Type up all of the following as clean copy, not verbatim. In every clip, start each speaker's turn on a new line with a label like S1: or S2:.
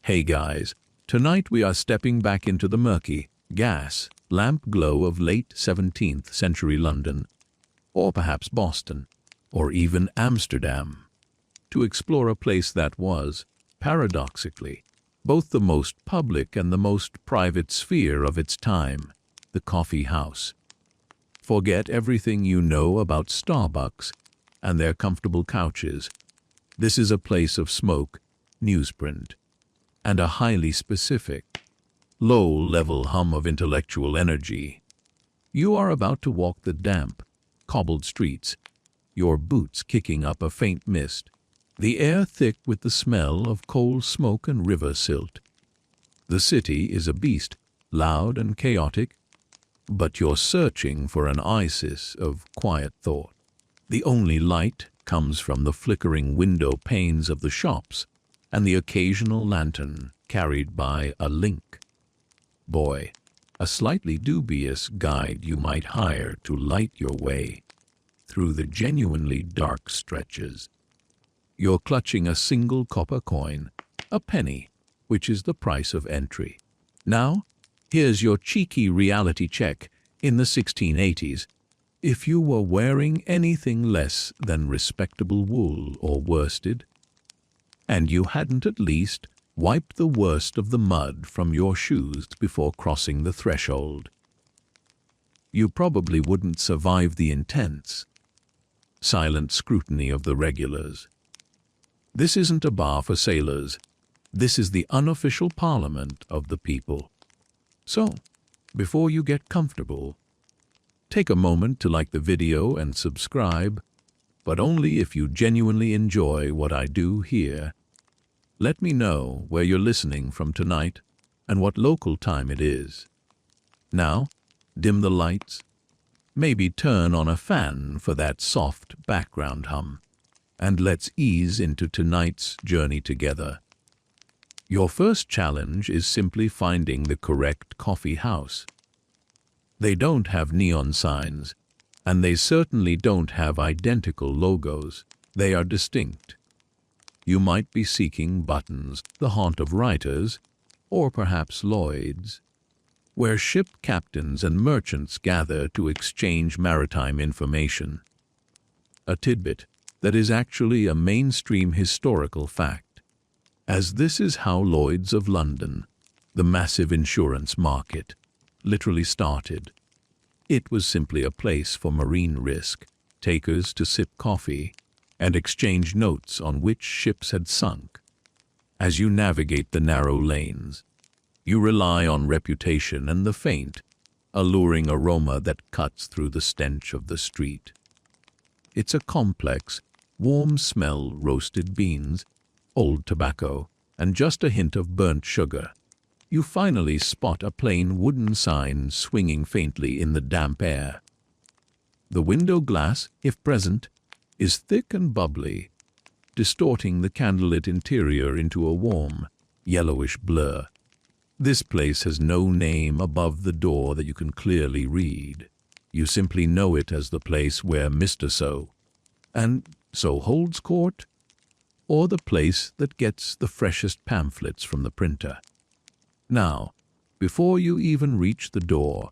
S1: Hey guys, tonight we are stepping back into the murky, gas, lamp glow of late 17th century London, or perhaps Boston, or even Amsterdam, to explore a place that was, paradoxically, both the most public and the most private sphere of its time, the coffee house. Forget everything you know about Starbucks and their comfortable couches. This is a place of smoke, newsprint, and a highly specific, low-level hum of intellectual energy. You are about to walk the damp, cobbled streets, your boots kicking up a faint mist, the air thick with the smell of coal smoke and river silt. The city is a beast, loud and chaotic, but you're searching for an oasis of quiet thought. The only light comes from the flickering window panes of the shops and the occasional lantern carried by a link boy, a slightly dubious guide you might hire to light your way through the genuinely dark stretches. You're clutching a single copper coin, a penny, which is the price of entry. Now, here's your cheeky reality check in the 1680s. If you were wearing anything less than respectable wool or worsted, and you hadn't at least wiped the worst of the mud from your shoes before crossing the threshold, you probably wouldn't survive the intense, silent scrutiny of the regulars. This isn't a bar for sailors. This is the unofficial parliament of the people. So, before you get comfortable, take a moment to like the video and subscribe, but only if you genuinely enjoy what I do here. Let me know where you're listening from tonight and what local time it is. Now, dim the lights, maybe turn on a fan for that soft background hum, and let's ease into tonight's journey together. Your first challenge is simply finding the correct coffee house. They don't have neon signs, and they certainly don't have identical logos. They are distinct. You might be seeking Buttons, the haunt of writers, or perhaps Lloyd's, where ship captains and merchants gather to exchange maritime information. A tidbit that is actually a mainstream historical fact, as this is how Lloyd's of London, the massive insurance market, literally started. It was simply a place for marine risk takers to sip coffee and exchange notes on which ships had sunk. As you navigate the narrow lanes, you rely on reputation and the faint, alluring aroma that cuts through the stench of the street. It's a complex, warm smell: roasted beans, old tobacco, and just a hint of burnt sugar. You finally spot a plain wooden sign swinging faintly in the damp air. The window glass, if present, is thick and bubbly, distorting the candlelit interior into a warm, yellowish blur. This place has no name above the door that you can clearly read. You simply know it as the place where Mr. So and so holds court, or the place that gets the freshest pamphlets from the printer. Now, before you even reach the door,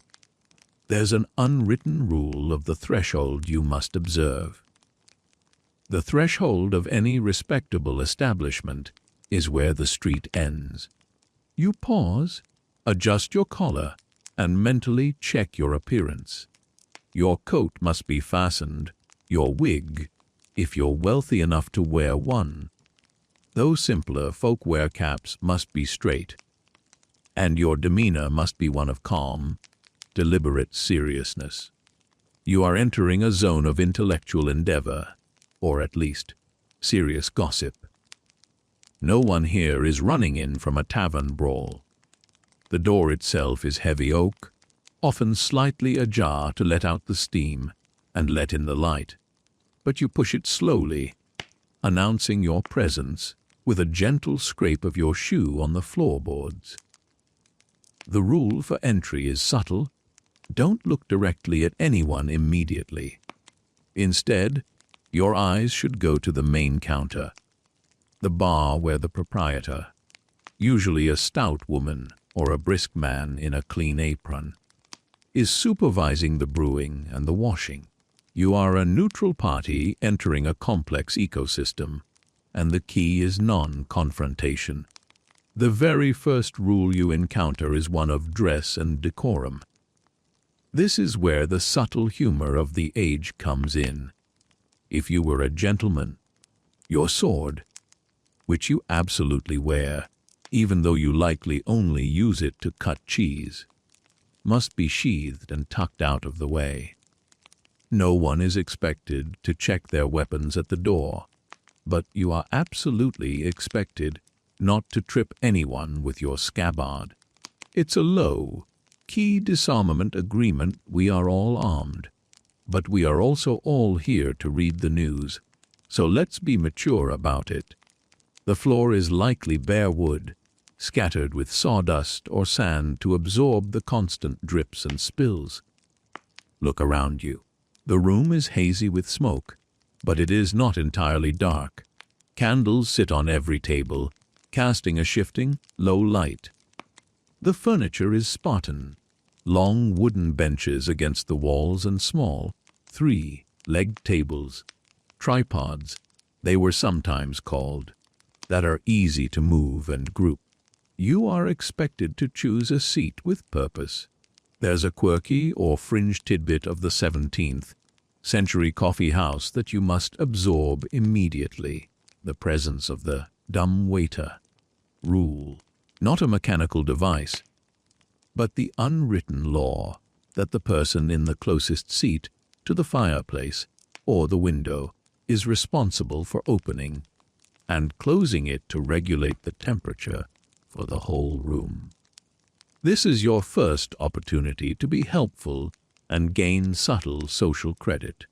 S1: there's an unwritten rule of the threshold you must observe. The threshold of any respectable establishment is where the street ends. You pause, adjust your collar, and mentally check your appearance. Your coat must be fastened, your wig, if you're wealthy enough to wear one. Those simpler folk wear caps must be straight, and your demeanor must be one of calm, deliberate seriousness. You are entering a zone of intellectual endeavor, or at least serious gossip. No one here is running in from a tavern brawl. The door itself is heavy oak, often slightly ajar to let out the steam and let in the light, but you push it slowly, announcing your presence with a gentle scrape of your shoe on the floorboards. The rule for entry is subtle. Don't look directly at anyone immediately. Instead, your eyes should go to the main counter, the bar where the proprietor, usually a stout woman or a brisk man in a clean apron, is supervising the brewing and the washing. You are a neutral party entering a complex ecosystem, and the key is non-confrontation. The very first rule you encounter is one of dress and decorum. This is where the subtle humor of the age comes in. If you were a gentleman, your sword, which you absolutely wear, even though you likely only use it to cut cheese, must be sheathed and tucked out of the way. No one is expected to check their weapons at the door, but you are absolutely expected not to trip anyone with your scabbard. It's a low, key disarmament agreement. We are all armed, but we are also all here to read the news, so let's be mature about it. The floor is likely bare wood, scattered with sawdust or sand to absorb the constant drips and spills. Look around you. The room is hazy with smoke, but it is not entirely dark. Candles sit on every table, casting a shifting, low light. The furniture is Spartan. Long wooden benches against the walls and small, three-legged tables, tripods, they were sometimes called, that are easy to move and group. You are expected to choose a seat with purpose. There's a quirky or fringe tidbit of the 17th-century coffee house that you must absorb immediately: the presence of the dumb waiter. Rule, not a mechanical device, but the unwritten law that the person in the closest seat to the fireplace or the window is responsible for opening and closing it to regulate the temperature for the whole room. This is your first opportunity to be helpful and gain subtle social credit.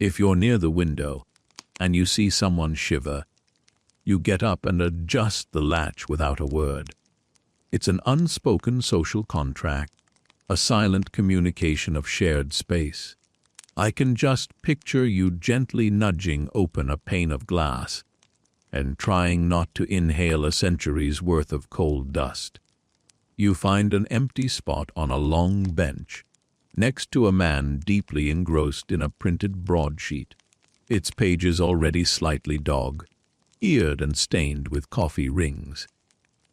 S1: If you're near the window and you see someone shiver, you get up and adjust the latch without a word. It's an unspoken social contract, a silent communication of shared space. I can just picture you gently nudging open a pane of glass and trying not to inhale a century's worth of cold dust. You find an empty spot on a long bench, next to a man deeply engrossed in a printed broadsheet, its pages already slightly dog-eared and stained with coffee rings.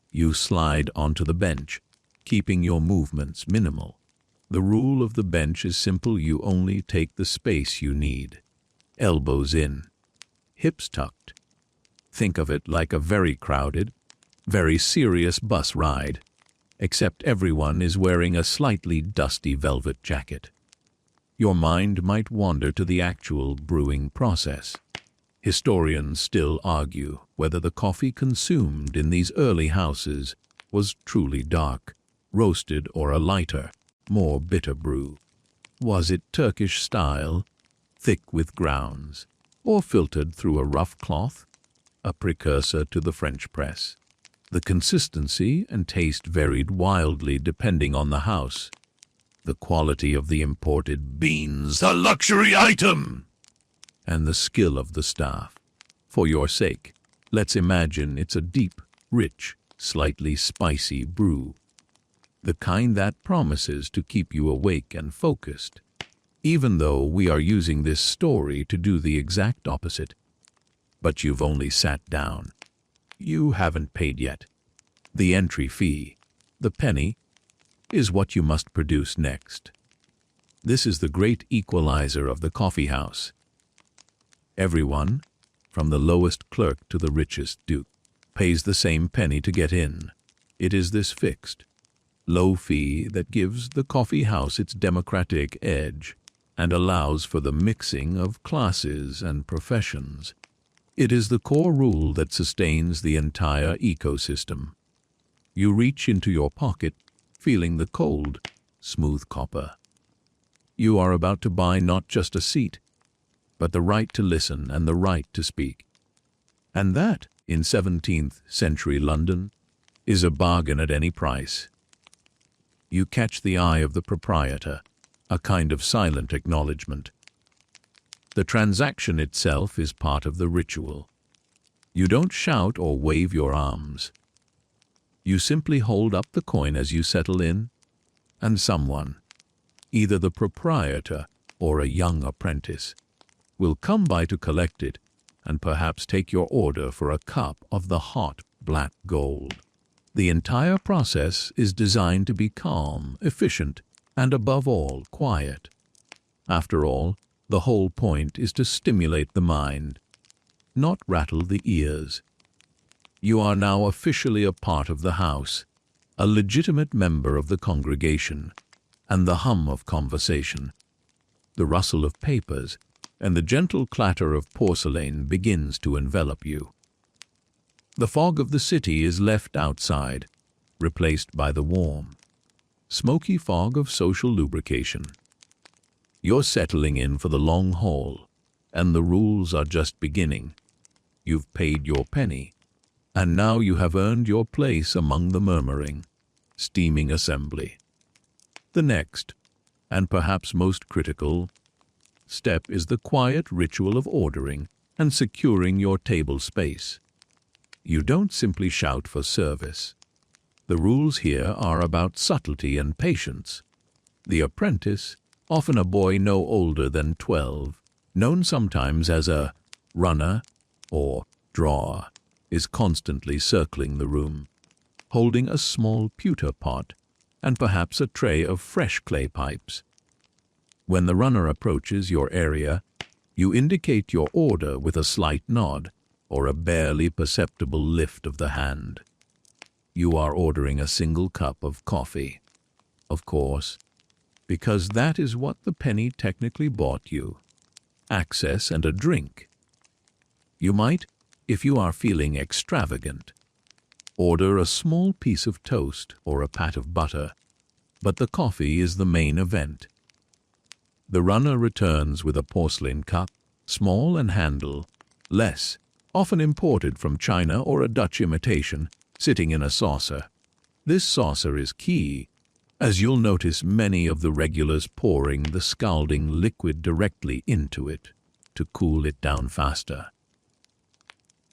S1: You slide onto the bench, keeping your movements minimal. The rule of the bench is simple: you only take the space you need. Elbows in, hips tucked. Think of it like a very crowded, very serious bus ride, except everyone is wearing a slightly dusty velvet jacket. Your mind might wander to the actual brewing process. Historians still argue whether the coffee consumed in these early houses was truly dark, roasted, or a lighter, more bitter brew. Was it Turkish style, thick with grounds, or filtered through a rough cloth, a precursor to the French press? The consistency and taste varied wildly depending on the house. The quality of the imported beans, a luxury item, and the skill of the staff. For your sake, let's imagine it's a deep, rich, slightly spicy brew. The kind that promises to keep you awake and focused, even though we are using this story to do the exact opposite. But you've only sat down. You haven't paid yet. The entry fee, the penny, is what you must produce next. This is the great equalizer of the coffee house. Everyone, from the lowest clerk to the richest duke, pays the same penny to get in. It is this fixed, low fee that gives the coffee house its democratic edge and allows for the mixing of classes and professions. It is the core rule that sustains the entire ecosystem. You reach into your pocket, feeling the cold, smooth copper. You are about to buy not just a seat, but the right to listen and the right to speak. And that, in 17th-century London, is a bargain at any price. You catch the eye of the proprietor, a kind of silent acknowledgement. The transaction itself is part of the ritual. You don't shout or wave your arms. You simply hold up the coin as you settle in, and someone, either the proprietor or a young apprentice, will come by to collect it and perhaps take your order for a cup of the hot black gold. The entire process is designed to be calm, efficient, and above all, quiet. After all, the whole point is to stimulate the mind, not rattle the ears. You are now officially a part of the house, a legitimate member of the congregation, and the hum of conversation, the rustle of papers, and the gentle clatter of porcelain begins to envelop you. The fog of the city is left outside, replaced by the warm, smoky fog of social lubrication. You're settling in for the long haul, and the rules are just beginning. You've paid your penny, and now you have earned your place among the murmuring, steaming assembly. The next, and perhaps most critical, step is the quiet ritual of ordering and securing your table space. You don't simply shout for service. The rules here are about subtlety and patience. The apprentice, often a boy no older than 12, known sometimes as a runner or drawer, is constantly circling the room, holding a small pewter pot and perhaps a tray of fresh clay pipes. When the runner approaches your area, you indicate your order with a slight nod or a barely perceptible lift of the hand. You are ordering a single cup of coffee, of course, because that is what the penny technically bought you: access and a drink. You might, if you are feeling extravagant, order a small piece of toast or a pat of butter, but the coffee is the main event. The runner returns with a porcelain cup, small and handle, less, often imported from China or a Dutch imitation, sitting in a saucer. This saucer is key, as you'll notice many of the regulars pouring the scalding liquid directly into it to cool it down faster.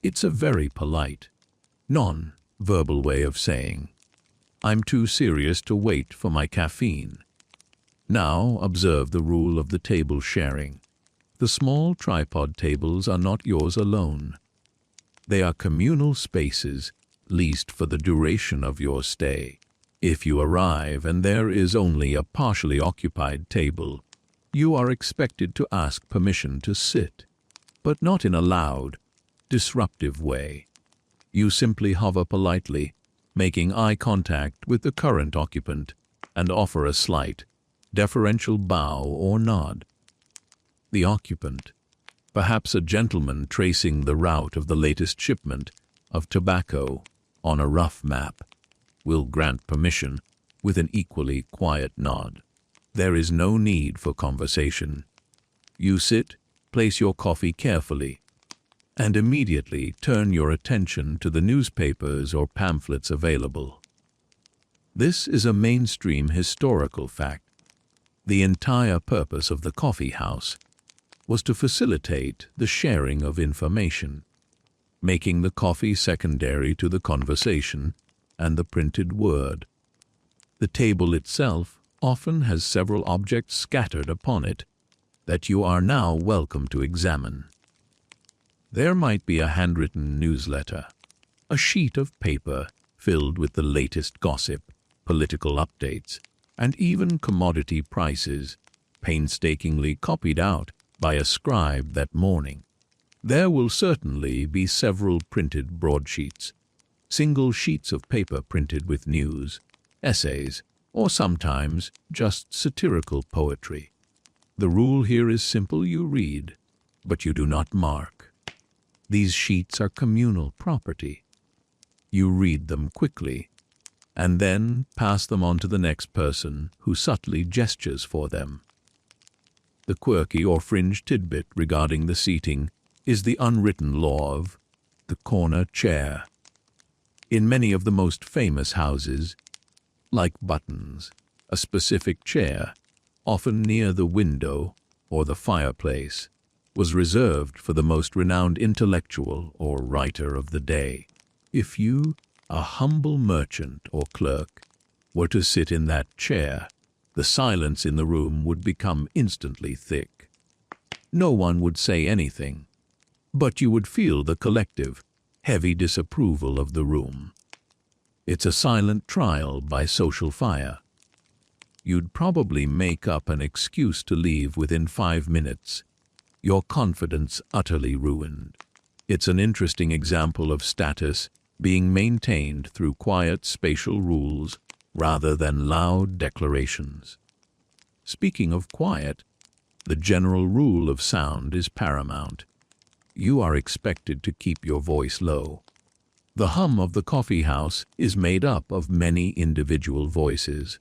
S1: It's a very polite, non-verbal way of saying, "I'm too serious to wait for my caffeine." Now observe the rule of the table sharing. The small tripod tables are not yours alone. They are communal spaces leased for the duration of your stay. If you arrive and there is only a partially occupied table, you are expected to ask permission to sit, but not in a loud, disruptive way. You simply hover politely, making eye contact with the current occupant, and offer a slight, deferential bow or nod. The occupant, perhaps a gentleman tracing the route of the latest shipment of tobacco on a rough map, will grant permission with an equally quiet nod. There is no need for conversation. You sit, place your coffee carefully, and immediately turn your attention to the newspapers or pamphlets available. This is a mainstream historical fact. The entire purpose of the coffee house was to facilitate the sharing of information, making the coffee secondary to the conversation and the printed word. The table itself often has several objects scattered upon it that you are now welcome to examine. There might be a handwritten newsletter, a sheet of paper filled with the latest gossip, political updates, and even commodity prices, painstakingly copied out by a scribe that morning. There will certainly be several printed broadsheets, single sheets of paper printed with news, essays, or sometimes just satirical poetry. The rule here is simple: you read, but you do not mark. These sheets are communal property. You read them quickly, and then pass them on to the next person who subtly gestures for them. The quirky or fringe tidbit regarding the seating is the unwritten law of the corner chair. In many of the most famous houses, like Button's, a specific chair, often near the window or the fireplace, was reserved for the most renowned intellectual or writer of the day. If you a humble merchant or clerk were to sit in that chair, the silence in the room would become instantly thick. No one would say anything, but you would feel the collective, heavy disapproval of the room. It's a silent trial by social fire. You'd probably make up an excuse to leave within 5 minutes, your confidence utterly ruined. It's an interesting example of status being maintained through quiet spatial rules rather than loud declarations. Speaking of quiet, the general rule of sound is paramount. You are expected to keep your voice low. The hum of the coffee house is made up of many individual voices,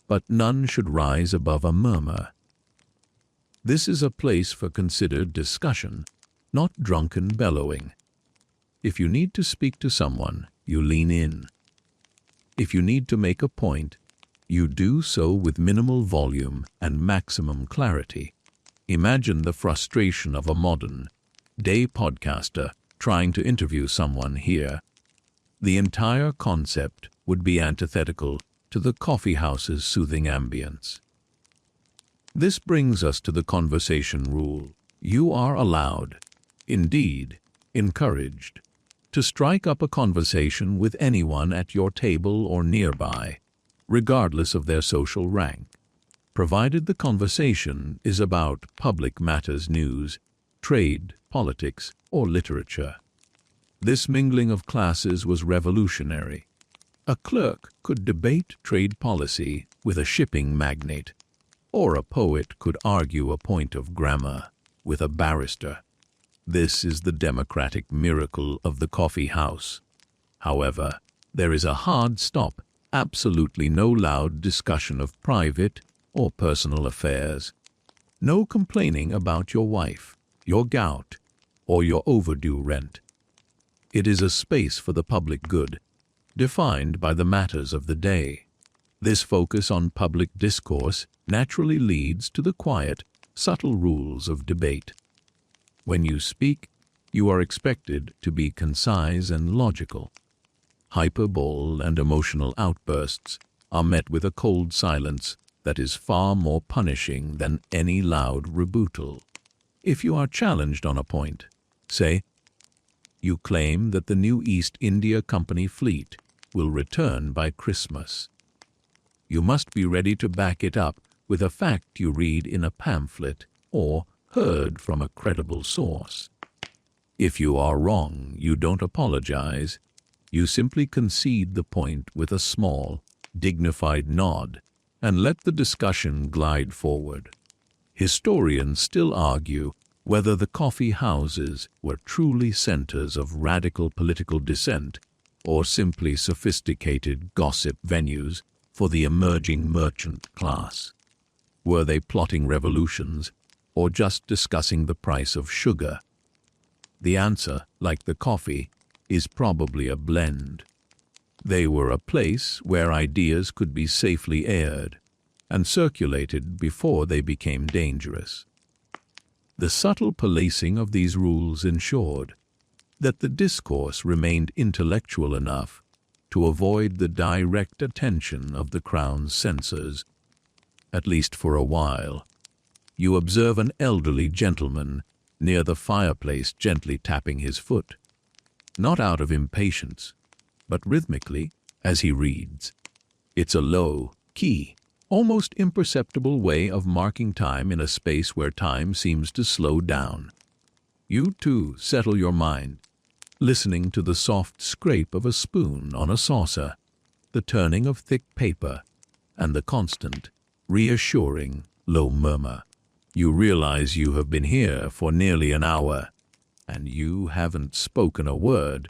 S1: but none should rise above a murmur. This is a place for considered discussion, not drunken bellowing. If you need to speak to someone, you lean in. If you need to make a point, you do so with minimal volume and maximum clarity. Imagine the frustration of a modern-day podcaster trying to interview someone here. The entire concept would be antithetical to the coffee house's soothing ambience. This brings us to the conversation rule. You are allowed, indeed encouraged, to strike up a conversation with anyone at your table or nearby, regardless of their social rank, provided the conversation is about public matters, news, trade, politics, or literature. This mingling of classes was revolutionary. A clerk could debate trade policy with a shipping magnate, or a poet could argue a point of grammar with a barrister. This is the democratic miracle of the coffee house. However, there is a hard stop, absolutely no loud discussion of private or personal affairs. No complaining about your wife, your gout, or your overdue rent. It is a space for the public good, defined by the matters of the day. This focus on public discourse naturally leads to the quiet, subtle rules of debate. When you speak, you are expected to be concise and logical. Hyperbole and emotional outbursts are met with a cold silence that is far more punishing than any loud rebuttal. If you are challenged on a point, say, you claim that the new East India Company fleet will return by Christmas. You must be ready to back it up with a fact you read in a pamphlet or heard from a credible source. If you are wrong, you don't apologize. You simply concede the point with a small, dignified nod and let the discussion glide forward. Historians still argue whether the coffee houses were truly centers of radical political dissent or simply sophisticated gossip venues for the emerging merchant class. Were they plotting revolutions or just discussing the price of sugar? The answer, like the coffee, is probably a blend. They were a place where ideas could be safely aired and circulated before they became dangerous. The subtle policing of these rules ensured that the discourse remained intellectual enough to avoid the direct attention of the Crown's censors. At least for a while, you observe an elderly gentleman near the fireplace gently tapping his foot, not out of impatience, but rhythmically as he reads. It's a low, key, almost imperceptible way of marking time in a space where time seems to slow down. You, too, settle your mind, listening to the soft scrape of a spoon on a saucer, the turning of thick paper, and the constant, reassuring, low murmur. You realize you have been here for nearly an hour, and you haven't spoken a word,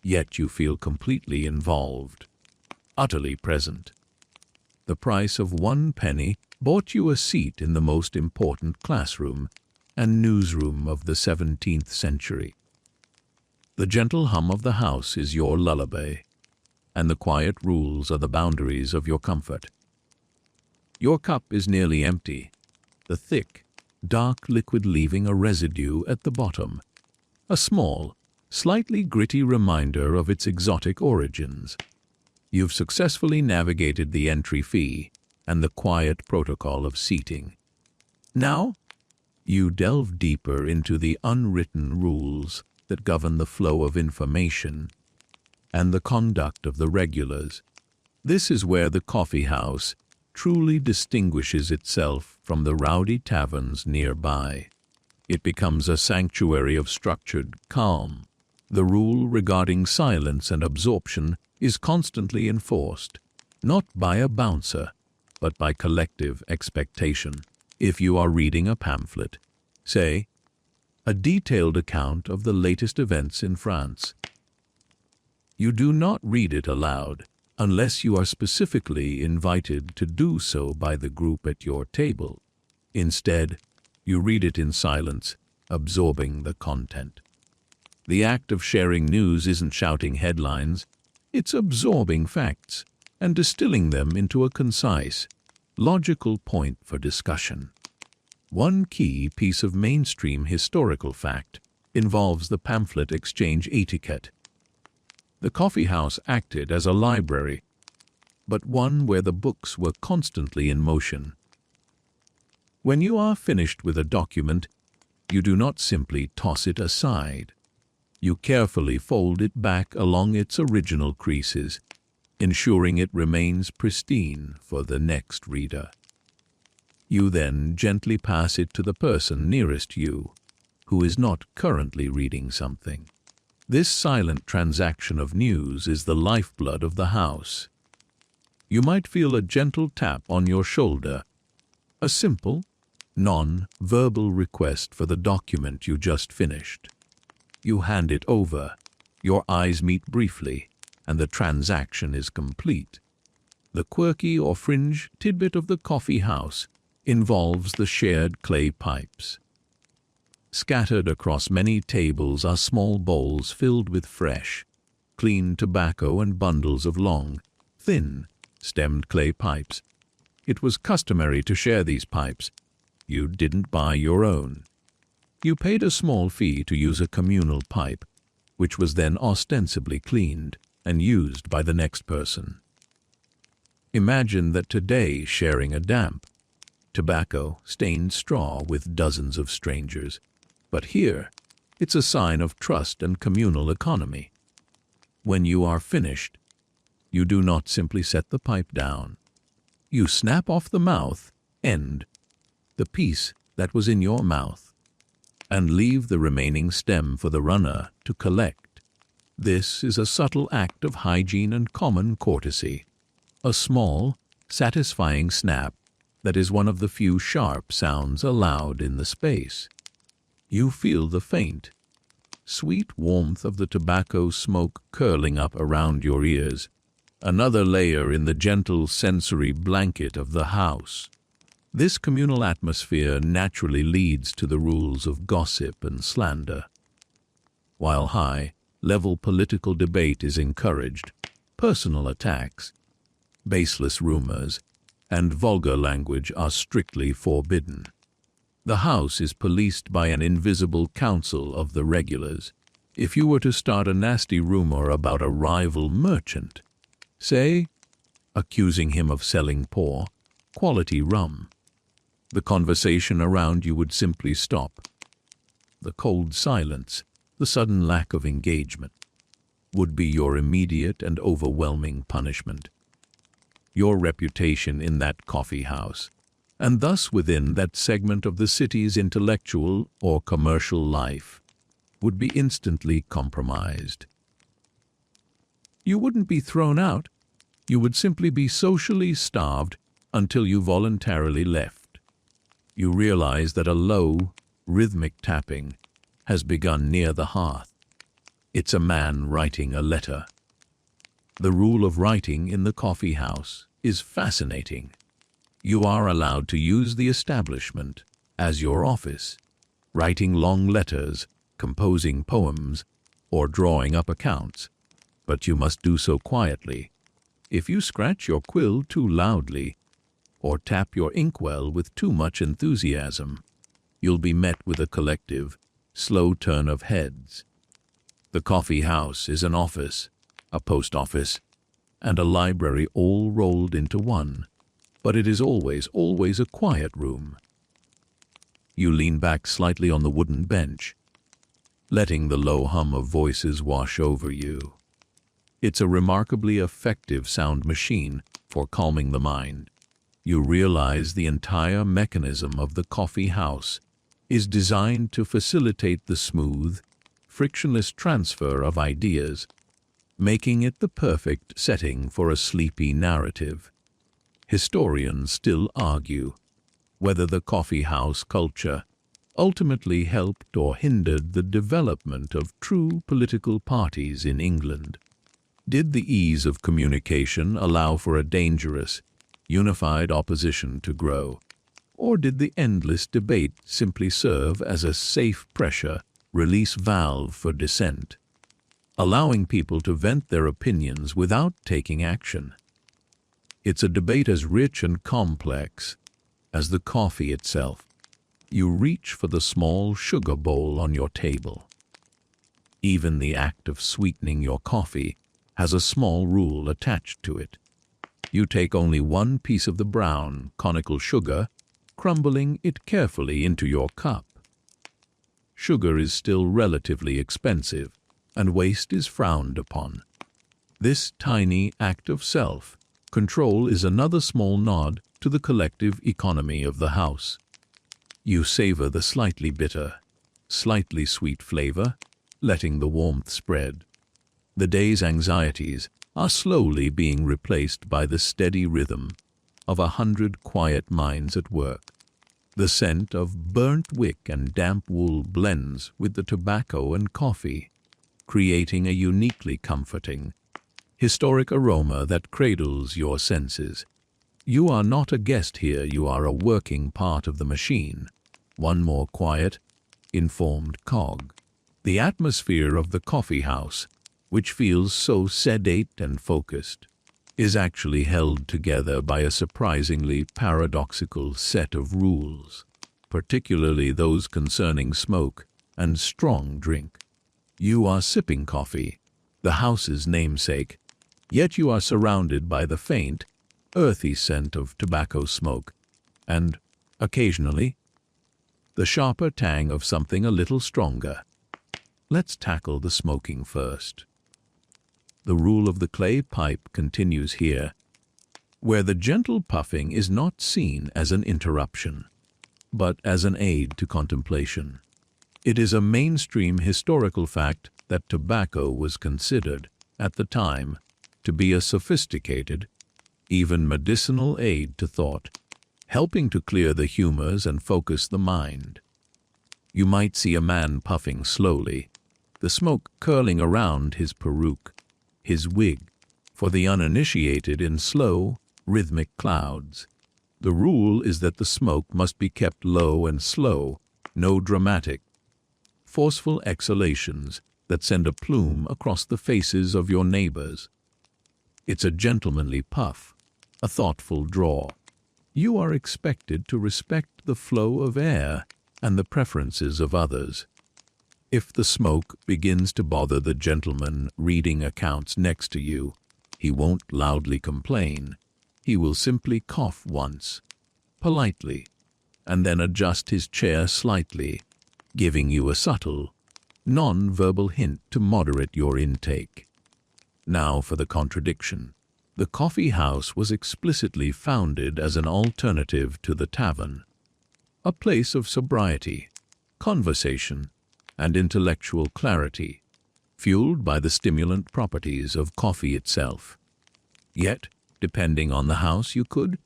S1: yet you feel completely involved, utterly present. The price of 1 penny bought you a seat in the most important classroom and newsroom of the 17th century. The gentle hum of the house is your lullaby, and the quiet rules are the boundaries of your comfort. Your cup is nearly empty, the thick, dark liquid leaving a residue at the bottom, a small, slightly gritty reminder of its exotic origins. You've successfully navigated the entry fee and the quiet protocol of seating. Now, you delve deeper into the unwritten rules that govern the flow of information and the conduct of the regulars. This is where the coffee house truly distinguishes itself from the rowdy taverns nearby. It becomes a sanctuary of structured calm. The rule regarding silence and absorption is constantly enforced, not by a bouncer, but by collective expectation. If you are reading a pamphlet, say, a detailed account of the latest events in France, you do not read it aloud unless you are specifically invited to do so by the group at your table. Instead, you read it in silence, absorbing the content. The act of sharing news isn't shouting headlines, it's absorbing facts and distilling them into a concise, logical point for discussion. One key piece of mainstream historical fact involves the pamphlet exchange etiquette. The coffee house acted as a library, but one where the books were constantly in motion. When you are finished with a document, you do not simply toss it aside. You carefully fold it back along its original creases, ensuring it remains pristine for the next reader. You then gently pass it to the person nearest you, who is not currently reading something. This silent transaction of news is the lifeblood of the house. You might feel a gentle tap on your shoulder, a simple, non-verbal request for the document you just finished. You hand it over, your eyes meet briefly, and the transaction is complete. The quirky or fringe tidbit of the coffee house involves the shared clay pipes. Scattered across many tables are small bowls filled with fresh, clean tobacco and bundles of long, thin, stemmed clay pipes. It was customary to share these pipes. You didn't buy your own. You paid a small fee to use a communal pipe, which was then ostensibly cleaned and used by the next person. Imagine that today sharing a damp, tobacco-stained straw with dozens of strangers. But here, it's a sign of trust and communal economy. When you are finished, you do not simply set the pipe down. You snap off the mouth end, the piece that was in your mouth, and leave the remaining stem for the runner to collect. This is a subtle act of hygiene and common courtesy. A small, satisfying snap that is one of the few sharp sounds allowed in the space. You feel the faint, sweet warmth of the tobacco smoke curling up around your ears, another layer in the gentle sensory blanket of the house. This communal atmosphere naturally leads to the rules of gossip and slander. While high-level political debate is encouraged, personal attacks, baseless rumors, and vulgar language are strictly forbidden. The house is policed by an invisible council of the regulars. If you were to start a nasty rumor about a rival merchant, say, accusing him of selling poor, quality rum, the conversation around you would simply stop. The cold silence, the sudden lack of engagement, would be your immediate and overwhelming punishment. Your reputation in that coffee house, and thus within that segment of the city's intellectual or commercial life, would be instantly compromised. You wouldn't be thrown out, you would simply be socially starved until you voluntarily left. You realize that a low, rhythmic tapping has begun near the hearth. It's a man writing a letter. The rule of writing in the coffee house is fascinating. You are allowed to use the establishment as your office, writing long letters, composing poems, or drawing up accounts, but you must do so quietly. If you scratch your quill too loudly, or tap your inkwell with too much enthusiasm, you'll be met with a collective, slow turn of heads. The coffee house is an office, a post office, and a library all rolled into one, but it is always a quiet room. You lean back slightly on the wooden bench, letting the low hum of voices wash over you. It's a remarkably effective sound machine for calming the mind. You realize the entire mechanism of the coffee house is designed to facilitate the smooth, frictionless transfer of ideas, making it the perfect setting for a sleepy narrative. Historians still argue whether the coffee house culture ultimately helped or hindered the development of true political parties in England. Did the ease of communication allow for a dangerous, unified opposition to grow, or did the endless debate simply serve as a safe pressure release valve for dissent, allowing people to vent their opinions without taking action? It's a debate as rich and complex as the coffee itself. You reach for the small sugar bowl on your table. Even the act of sweetening your coffee has a small rule attached to it. You take only one piece of the brown, conical sugar, crumbling it carefully into your cup. Sugar is still relatively expensive, and waste is frowned upon. This tiny act of self-control is another small nod to the collective economy of the house. You savor the slightly bitter, slightly sweet flavor, letting the warmth spread. The day's anxieties are slowly being replaced by the steady rhythm of 100 quiet minds at work. The scent of burnt wick and damp wool blends with the tobacco and coffee, creating a uniquely comforting, historic aroma that cradles your senses. You are not a guest here, you are a working part of the machine, one more quiet, informed cog. The atmosphere of the coffee house, which feels so sedate and focused, is actually held together by a surprisingly paradoxical set of rules, particularly those concerning smoke and strong drink. You are sipping coffee, the house's namesake, yet you are surrounded by the faint, earthy scent of tobacco smoke, and, occasionally, the sharper tang of something a little stronger. Let's tackle the smoking first. The rule of the clay pipe continues here, where the gentle puffing is not seen as an interruption, but as an aid to contemplation. It is a mainstream historical fact that tobacco was considered, at the time, to be a sophisticated, even medicinal aid to thought, helping to clear the humors and focus the mind. You might see a man puffing slowly, the smoke curling around his peruke, his wig, for the uninitiated in slow, rhythmic clouds. The rule is that the smoke must be kept low and slow, no dramatic, forceful exhalations that send a plume across the faces of your neighbors. It's a gentlemanly puff, a thoughtful draw. You are expected to respect the flow of air and the preferences of others. If the smoke begins to bother the gentleman reading accounts next to you, he won't loudly complain. He will simply cough once, politely, and then adjust his chair slightly, giving you a subtle, non-verbal hint to moderate your intake. Now for the contradiction. The coffee house was explicitly founded as an alternative to the tavern, a place of sobriety, conversation, and intellectual clarity, fueled by the stimulant properties of coffee itself. Yet, depending on the house, you could,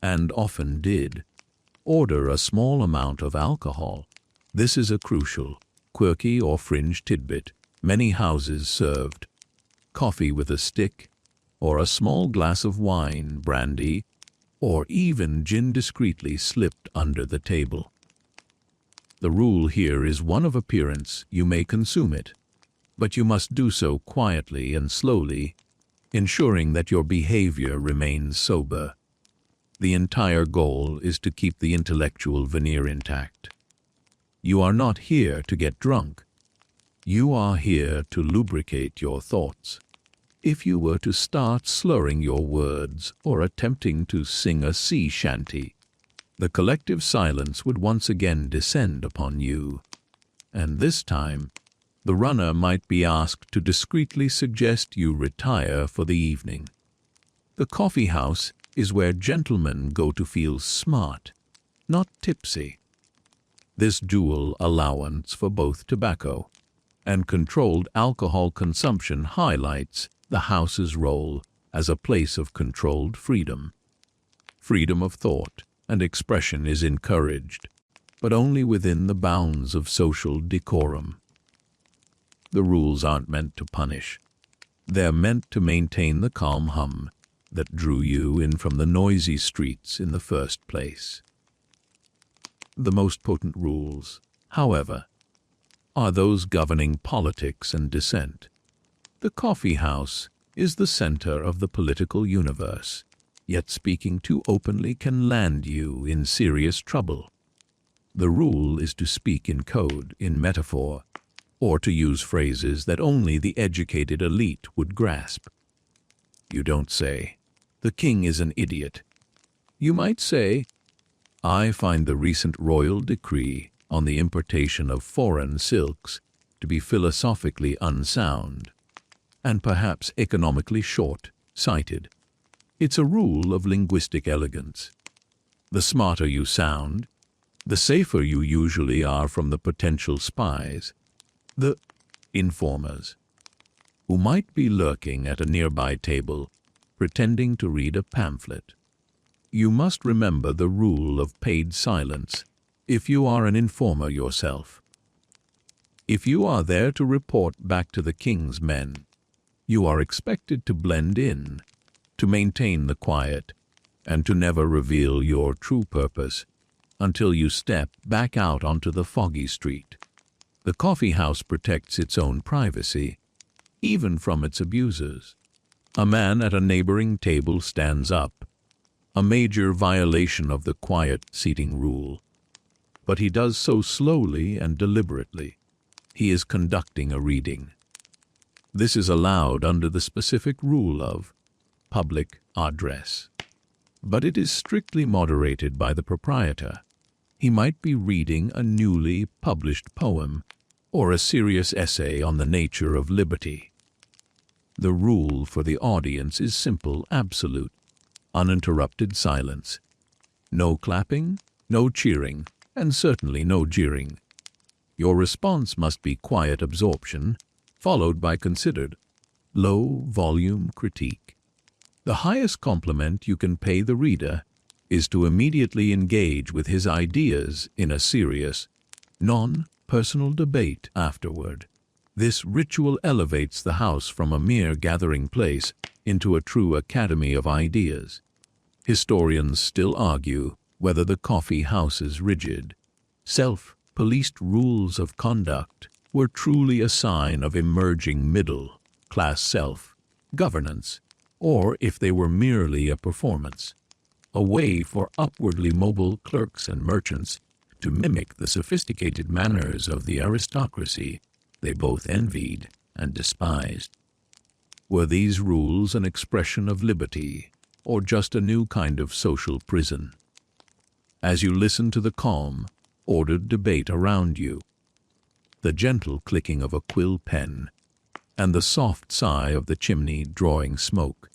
S1: and often did, order a small amount of alcohol. This is a crucial, quirky or fringe tidbit. Many houses served coffee with a stick, or a small glass of wine, brandy, or even gin discreetly slipped under the table. The rule here is one of appearance. You may consume it, but you must do so quietly and slowly, ensuring that your behavior remains sober. The entire goal is to keep the intellectual veneer intact. You are not here to get drunk. You are here to lubricate your thoughts. If you were to start slurring your words or attempting to sing a sea shanty, the collective silence would once again descend upon you, and this time the runner might be asked to discreetly suggest you retire for the evening. The coffee house is where gentlemen go to feel smart, not tipsy. This dual allowance for both tobacco and controlled alcohol consumption highlights the house's role as a place of controlled freedom. Freedom of thought and expression is encouraged, but only within the bounds of social decorum. The rules aren't meant to punish. They're meant to maintain the calm hum that drew you in from the noisy streets in the first place. The most potent rules, however, are those governing politics and dissent. The coffee house is the center of the political universe, yet speaking too openly can land you in serious trouble. The rule is to speak in code, in metaphor, or to use phrases that only the educated elite would grasp. You don't say, "The king is an idiot." You might say, "I find the recent royal decree on the importation of foreign silks to be philosophically unsound, and perhaps economically short-sighted." It's a rule of linguistic elegance. The smarter you sound, the safer you usually are from the potential spies, the informers, who might be lurking at a nearby table, pretending to read a pamphlet. You must remember the rule of paid silence if you are an informer yourself. If you are there to report back to the king's men, you are expected to blend in, to maintain the quiet, and to never reveal your true purpose until you step back out onto the foggy street. The coffee house protects its own privacy, even from its abusers. A man at a neighboring table stands up, a major violation of the quiet seating rule. But he does so slowly and deliberately. He is conducting a reading. This is allowed under the specific rule of public address. But it is strictly moderated by the proprietor. He might be reading a newly published poem or a serious essay on the nature of liberty. The rule for the audience is simple, absolute, uninterrupted silence. No clapping, no cheering, and certainly no jeering. Your response must be quiet absorption, followed by considered, low-volume critique. The highest compliment you can pay the reader is to immediately engage with his ideas in a serious, non-personal debate afterward. This ritual elevates the house from a mere gathering place into a true academy of ideas. Historians still argue whether the coffee house's rigid, self-policed rules of conduct were truly a sign of emerging middle-class self-governance, or if they were merely a performance, a way for upwardly mobile clerks and merchants to mimic the sophisticated manners of the aristocracy they both envied and despised. Were these rules an expression of liberty, or just a new kind of social prison? As you listen to the calm, ordered debate around you, the gentle clicking of a quill pen, and the soft sigh of the chimney drawing smoke,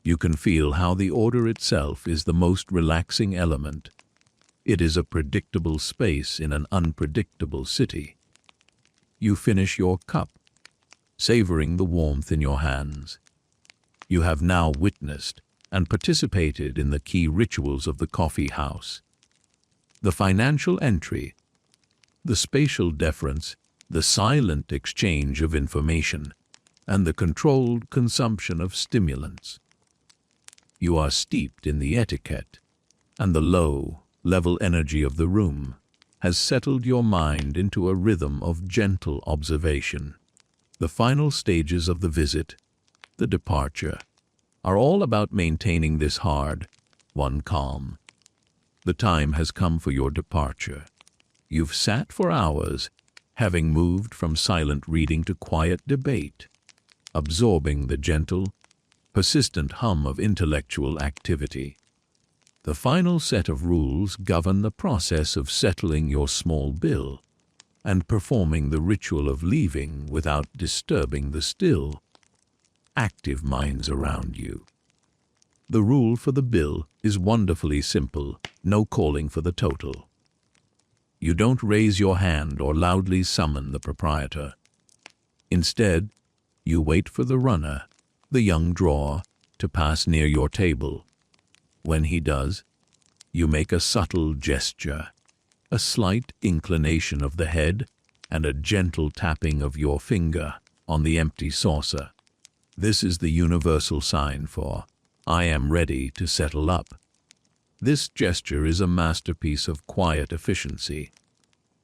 S1: you can feel how the order itself is the most relaxing element. It is a predictable space in an unpredictable city. You finish your cup, savoring the warmth in your hands. You have now witnessed and participated in the key rituals of the coffee house. The financial entry, the spatial deference, the silent exchange of information, and the controlled consumption of stimulants. You are steeped in the etiquette, and the low-level energy of the room has settled your mind into a rhythm of gentle observation. The final stages of the visit, the departure, are all about maintaining this hard-won calm. The time has come for your departure. You've sat for hours, having moved from silent reading to quiet debate, absorbing the gentle, persistent hum of intellectual activity. The final set of rules govern the process of settling your small bill and performing the ritual of leaving without disturbing the still, active minds around you. The rule for the bill is wonderfully simple: no calling for the total. You don't raise your hand or loudly summon the proprietor. Instead, you wait for the runner, the young drawer, to pass near your table. When he does, you make a subtle gesture, a slight inclination of the head, and a gentle tapping of your finger on the empty saucer. This is the universal sign for "I am ready to settle up." This gesture is a masterpiece of quiet efficiency,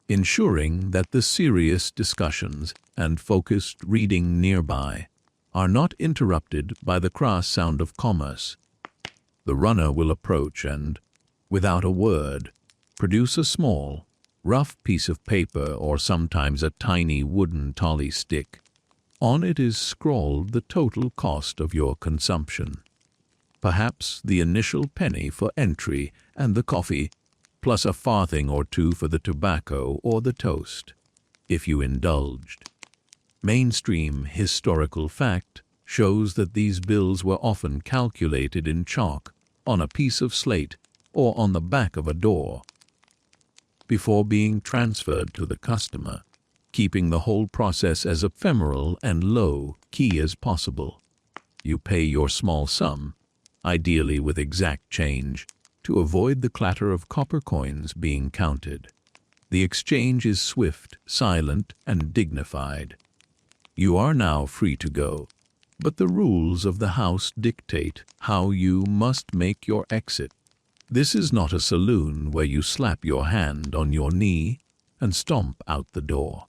S1: ensuring that the serious discussions and focused reading nearby are not interrupted by the crass sound of commerce. The runner will approach and, without a word, produce a small, rough piece of paper or sometimes a tiny wooden tolly stick. On it is scrawled the total cost of your consumption. Perhaps the initial penny for entry and the coffee, plus a farthing or two for the tobacco or the toast, if you indulged. Mainstream historical fact shows that these bills were often calculated in chalk, on a piece of slate, or on the back of a door, before being transferred to the customer, keeping the whole process as ephemeral and low-key as possible. You pay your small sum, ideally with exact change, to avoid the clatter of copper coins being counted. The exchange is swift, silent, and dignified. You are now free to go, but the rules of the house dictate how you must make your exit. This is not a saloon where you slap your hand on your knee and stomp out the door.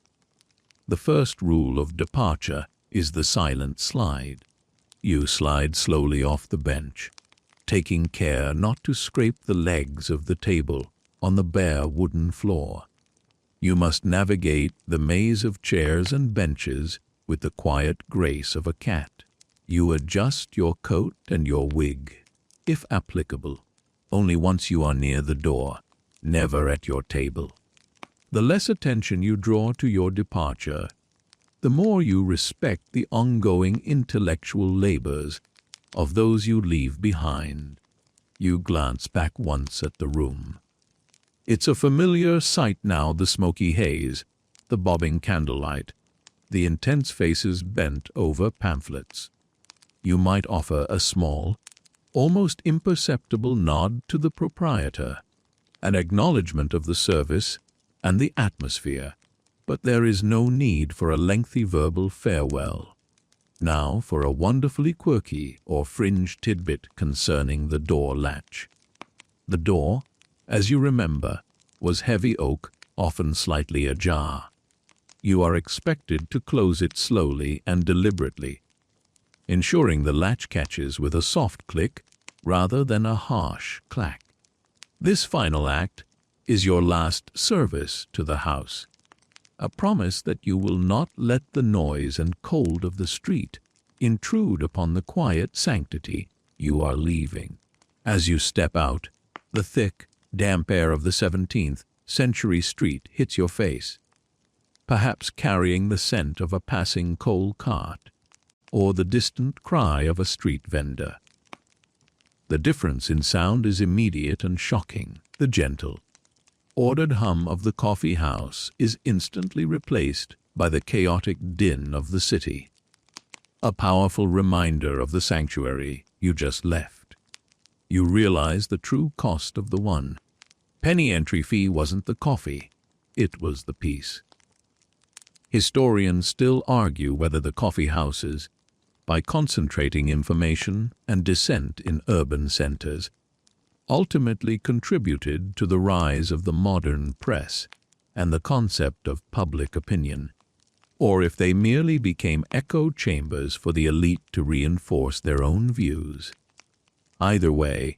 S1: The first rule of departure is the silent slide. You slide slowly off the bench, taking care not to scrape the legs of the table on the bare wooden floor. You must navigate the maze of chairs and benches with the quiet grace of a cat. You adjust your coat and your wig, if applicable, only once you are near the door, never at your table. The less attention you draw to your departure, the more you respect the ongoing intellectual labors of those you leave behind. You glance back once at the room. It's a familiar sight now: the smoky haze, the bobbing candlelight, the intense faces bent over pamphlets. You might offer a small, almost imperceptible nod to the proprietor, an acknowledgement of the service and the atmosphere, but there is no need for a lengthy verbal farewell. Now for a wonderfully quirky or fringe tidbit concerning the door latch. The door, as you remember, was heavy oak, often slightly ajar. You are expected to close it slowly and deliberately, ensuring the latch catches with a soft click rather than a harsh clack. This final act is your last service to the house, a promise that you will not let the noise and cold of the street intrude upon the quiet sanctity you are leaving. As you step out, the thick, damp air of the 17th-century street hits your face, perhaps carrying the scent of a passing coal cart or the distant cry of a street vendor. The difference in sound is immediate and shocking. The gentle, ordered hum of the coffee house is instantly replaced by the chaotic din of the city, a powerful reminder of the sanctuary you just left. You realize the true cost of the one-penny entry fee wasn't the coffee, it was the peace. Historians still argue whether the coffee houses, by concentrating information and dissent in urban centers, ultimately contributed to the rise of the modern press and the concept of public opinion, or if they merely became echo chambers for the elite to reinforce their own views. Either way,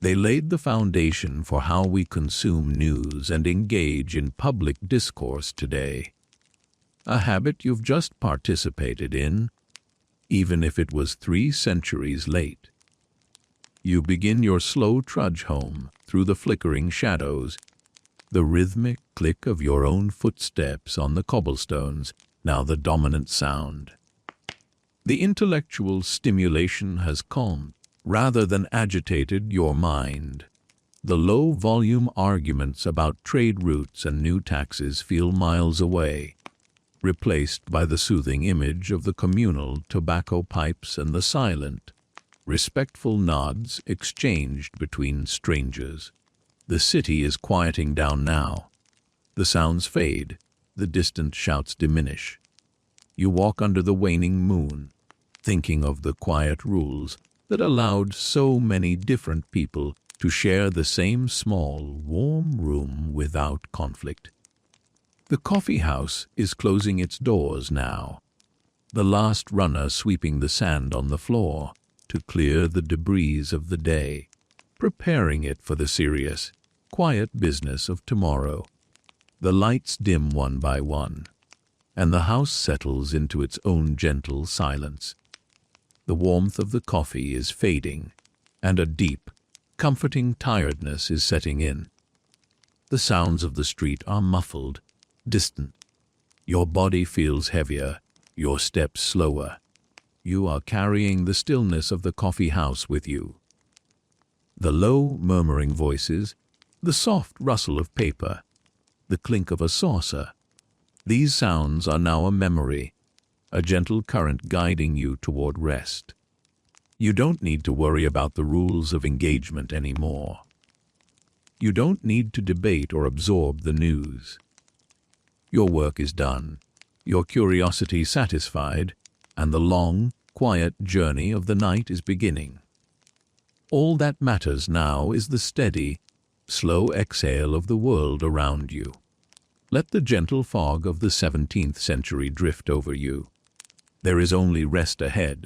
S1: they laid the foundation for how we consume news and engage in public discourse today. a habit you've just participated in, even if it was 3 centuries late. You begin your slow trudge home through the flickering shadows, the rhythmic click of your own footsteps on the cobblestones, now the dominant sound. The intellectual stimulation has calmed, rather than agitated, your mind. The low-volume arguments about trade routes and new taxes feel miles away, replaced by the soothing image of the communal tobacco pipes and the silent, respectful nods exchanged between strangers. The city is quieting down now. The sounds fade, the distant shouts diminish. You walk under the waning moon, thinking of the quiet rules that allowed so many different people to share the same small, warm room without conflict. The coffee house is closing its doors now, the last runner sweeping the sand on the floor to clear the debris of the day, preparing it for the serious, quiet business of tomorrow. The lights dim one by one, and the house settles into its own gentle silence. The warmth of the coffee is fading, and a deep, comforting tiredness is setting in. The sounds of the street are muffled, distant. Your body feels heavier, your steps slower. You are carrying the stillness of the coffee house with you. The low, murmuring voices, the soft rustle of paper, the clink of a saucer. These sounds are now a memory, a gentle current guiding you toward rest. You don't need to worry about the rules of engagement anymore. You don't need to debate or absorb the news. Your work is done, your curiosity satisfied, and the long, quiet journey of the night is beginning. All that matters now is the steady, slow exhale of the world around you. Let the gentle fog of the 17th century drift over you. There is only rest ahead.